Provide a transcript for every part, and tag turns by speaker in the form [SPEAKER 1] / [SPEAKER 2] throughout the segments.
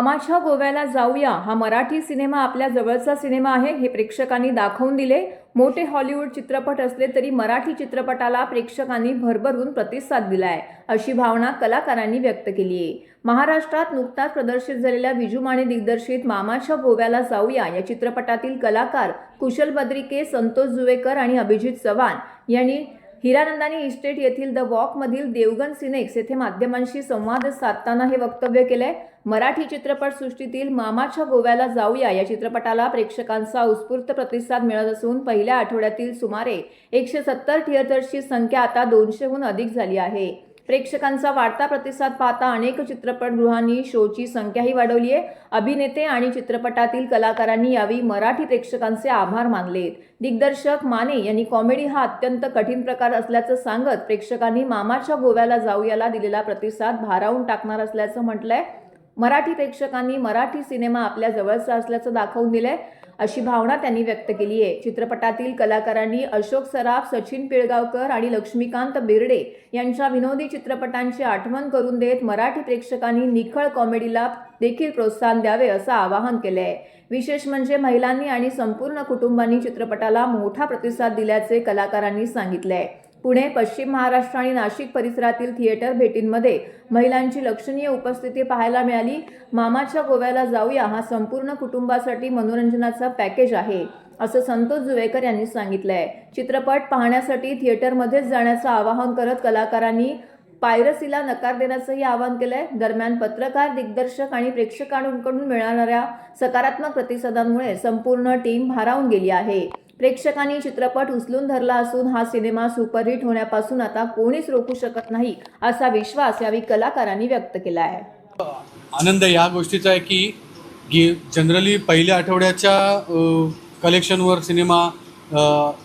[SPEAKER 1] मामाच्या गोव्याला जाऊया हा मराठी सिनेमा आपल्या जवळचा सिनेमा आहे हे प्रेक्षकांनी दाखवून दिले। मोठे हॉलिवूड चित्रपट असले तरी मराठी चित्रपटाला प्रेक्षकांनी भरभरून प्रतिसाद दिलाय अशी भावना कलाकारांनी व्यक्त केली आहे। महाराष्ट्रात नुकताच प्रदर्शित झालेल्या विजू माने दिग्दर्शित मामाच्या गोव्याला जाऊया या चित्रपटातील कलाकार कुशल बद्रिके, संतोष जुवेकर आणि अभिजित चव्हाण यांनी हिरानंदानी इस्टेट येथील द वॉक मधील देवगन सिनेक्स येथे माध्यमांशी संवाद साधताना हे वक्तव्य केले। मराठी चित्रपटसृष्टीतील मामाच्या गोव्याला जाऊया या चित्रपटाला प्रेक्षकांचा उत्स्फूर्त प्रतिसाद मिळत असून पहिल्या आठवड्यातील सुमारे 170 थिएटर्सची संख्या आता 200हून अधिक झाली आहे। प्रेक्षकांचा वाढता प्रतिसाद पाहता अनेक चित्रपटगृहांनी शोची संख्याही वाढवली आहे। अभिनेते आणि चित्रपटातील कलाकारांनी यावेळी मराठी प्रेक्षकांचे आभार मानलेत। दिग्दर्शक माने यांनी कॉमेडी हा अत्यंत कठीण प्रकार असल्याचं सांगत प्रेक्षकांनी मामाच्या गोव्याला जाऊयाला दिलेला प्रतिसाद भारावून टाकणार असल्याचं म्हटलंय। मराठी प्रेक्षकांनी मराठी सिनेमा आपल्या जवळचा असल्याचं दाखवून दिलंय अशी भावना त्यांनी व्यक्त केली आहे। चित्रपटातील कलाकारांनी अशोक सराफ, सचिन पिळगावकर आणि लक्ष्मीकांत बेर्डे यांच्या विनोदी चित्रपटांची आठवण करून देत मराठी प्रेक्षकांनी निखळ कॉमेडीला देखील प्रोत्साहन द्यावे असं आवाहन केले आहे। विशेष म्हणजे महिलांनी आणि संपूर्ण कुटुंबांनी चित्रपटाला मोठा प्रतिसाद दिल्याचे कलाकारांनी सांगितले। पुणे, पश्चिम महाराष्ट्र आणि नाशिक परिसरातील थिएटर भेटींमध्ये महिलांची लक्षणीय उपस्थिती पाहायला मिळाली। मामाच्या गोव्याला जाऊया हा संपूर्ण कुटुंबासाठी मनोरंजनाचा पॅकेज आहे असं संतोष जुवेकर यांनी सांगितलंय। चित्रपट पाहण्यासाठी थिएटरमध्येच जाण्याचं आवाहन करत कलाकारांनी पायरसीला नकार देण्याचंही आवाहन केलंय। दरम्यान पत्रकार, दिग्दर्शक आणि प्रेक्षकांकडून मिळणाऱ्या सकारात्मक प्रतिसादांमुळे संपूर्ण टीम भारावून गेली आहे। प्रेक्षकांनी चित्रपट उचलून धरला असून हा सिनेमा सुपरहिट होण्यापासून आता कोणीच रोखू शकत नाही असा विश्वास यावेळी कलाकारांनी व्यक्त केला आहे।
[SPEAKER 2] आनंद या गोष्टीचा आहे की जनरली पहिल्या आठवड्याच्या कलेक्शनवर सिनेमा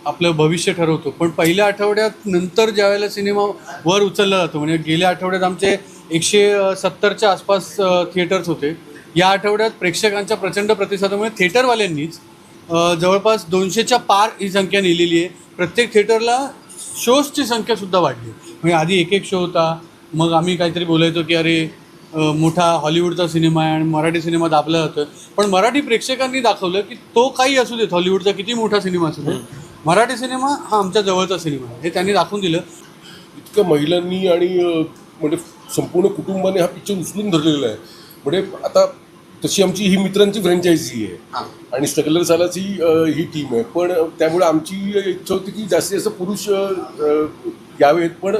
[SPEAKER 2] आपलं भविष्य ठरवतो, पण पहिल्या आठवड्यात नंतर ज्यावेळेला सिनेमा वर उचलला जातो, म्हणजे गेल्या आठवड्यात आमचे 170च्या आसपास थिएटर्स होते। या आठवड्यात प्रेक्षकांच्या प्रचंड प्रतिसादामुळे थिएटरवाल्यांनीच जवळपास 200च्या पार ही संख्या नेलेली आहे। प्रत्येक थिएटरला शोजची संख्यासुद्धा वाढली। म्हणजे आधी एक शो होता, मग आम्ही काहीतरी बोलायचो की अरे मोठा हॉलिवूडचा सिनेमा आहे आणि मराठी सिनेमा दाबला जातो, पण मराठी प्रेक्षकांनी दाखवलं की तो काही असू देत, हॉलिवूडचा किती मोठा सिनेमा असू दे, मराठी सिनेमा हा आमच्या जवळचा सिनेमा आहे हे त्यांनी दाखवून दिलं।
[SPEAKER 3] इतकं महिलांनी आणि म्हणजे संपूर्ण कुटुंबाने हा पिक्चर उचलून धरलेला आहे। म्हणजे आता तशी आमची ही मित्रांची फ्रँचायझी आहे आणि स्ट्रगलर सालाची ही टीम आहे, पण त्यामुळे आमची इच्छा होती की जास्तीत जास्त पुरुष यावेत, पण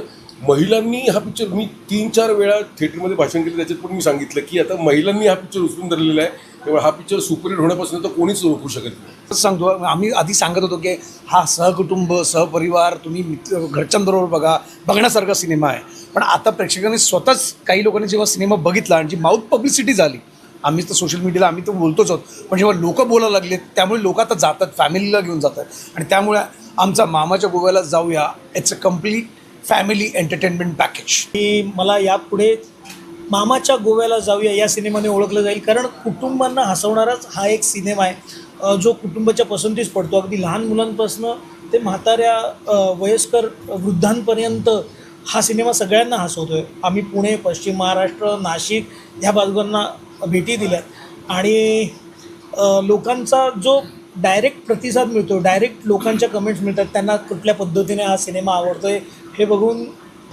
[SPEAKER 3] महिलांनी हा पिक्चर, मी 3-4 वेळा थिएटरमध्ये भाषण केलं, त्याच्यात पण मी सांगितलं की आता महिलांनी हा पिक्चर उचलून धरलेला आहे, त्यामुळे हा पिक्चर सुपरहिट होण्यापासून तर कोणीच रोखू शकत नाही।
[SPEAKER 4] सांगतो आम्ही आधी सांगत होतो की हा सहकुटुंब, सहपरिवार, तुम्ही घरच्यांबरोबर बघण्यासारखा सिनेमा आहे, पण आता प्रेक्षकांनी स्वतःच, काही लोकांनी जेव्हा सिनेमा बघितला आणि जी माउथ पब्लिसिटी झाली, आम्ही तर सोशल मीडियाला आम्ही तर बोलतोच आहोत, पण जेव्हा लोक बोलायला लागले त्यामुळे लोक आता जातात, फॅमिलीला घेऊन जातात, आणि त्यामुळे आमचा मामाच्या गोव्याला जाऊया it's a complete family entertainment package.
[SPEAKER 5] मला यापुढे मामाच्या गोव्याला जाऊया या सिनेमाने ओळखलं जाईल, कारण कुटुंबांना हसवणाराच हा एक सिनेमा आहे जो कुटुंबाच्या पसंतीस पडतो। अगदी लहान मुलांपासून ते म्हाताऱ्या वयस्कर वृद्धांपर्यंत हा सिनेमा सगळ्यांना हसवतोय। आम्ही पुणे, पश्चिम महाराष्ट्र, नाशिक ह्या बाजूंना भेटी दिल्यात आणि लोकांचा जो डायरेक्ट प्रतिसाद मिळतो, डायरेक्ट लोकांच्या कमेंट्स मिळतात, त्यांना कुठल्या पद्धतीने हा सिनेमा आवडतोय हे बघून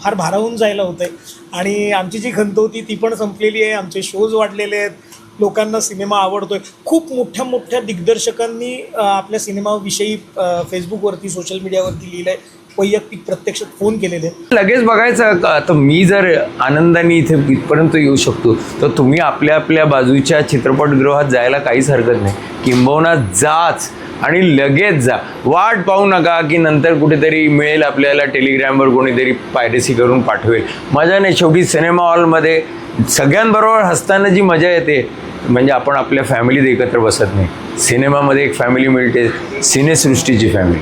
[SPEAKER 5] फार भारावून जायला होतं आहे। आणि आमची जी खंत होती ती पण संपलेली आहे, आमचे शोज वाढलेले आहेत, लोकांना सिनेमा आवडतोय। खूप मोठ्या मोठ्या दिग्दर्शकांनी आपल्या सिनेमाविषयी फेसबुकवरती, सोशल मीडियावरती लिहिलं आहे, वैयक्तिक प्रत्यक्षात फोन केलेले।
[SPEAKER 6] लगेच बघायचं आता मी जर आनंदाने इथे इथपर्यंत येऊ शकतो तर तुम्ही आपल्या आपल्या बाजूच्या चित्रपटगृहात जायला काहीच हरकत नाही, किंबहुना जाच आणि लगेच जा, वाट पाहू नका की नंतर कुठेतरी मिळेल आपल्याला टेलिग्रामवर कोणीतरी पायरेसी करून पाठवेल। मजा नाही, शेवटी सिनेमा हॉलमध्ये सगळ्यांबरोबर हसताना जी मजा येते, म्हणजे आपण आपल्या फॅमिलीत एकत्र बसत नाही, सिनेमामध्ये एक फॅमिली मिळते, सिनेसृष्टीची फॅमिली।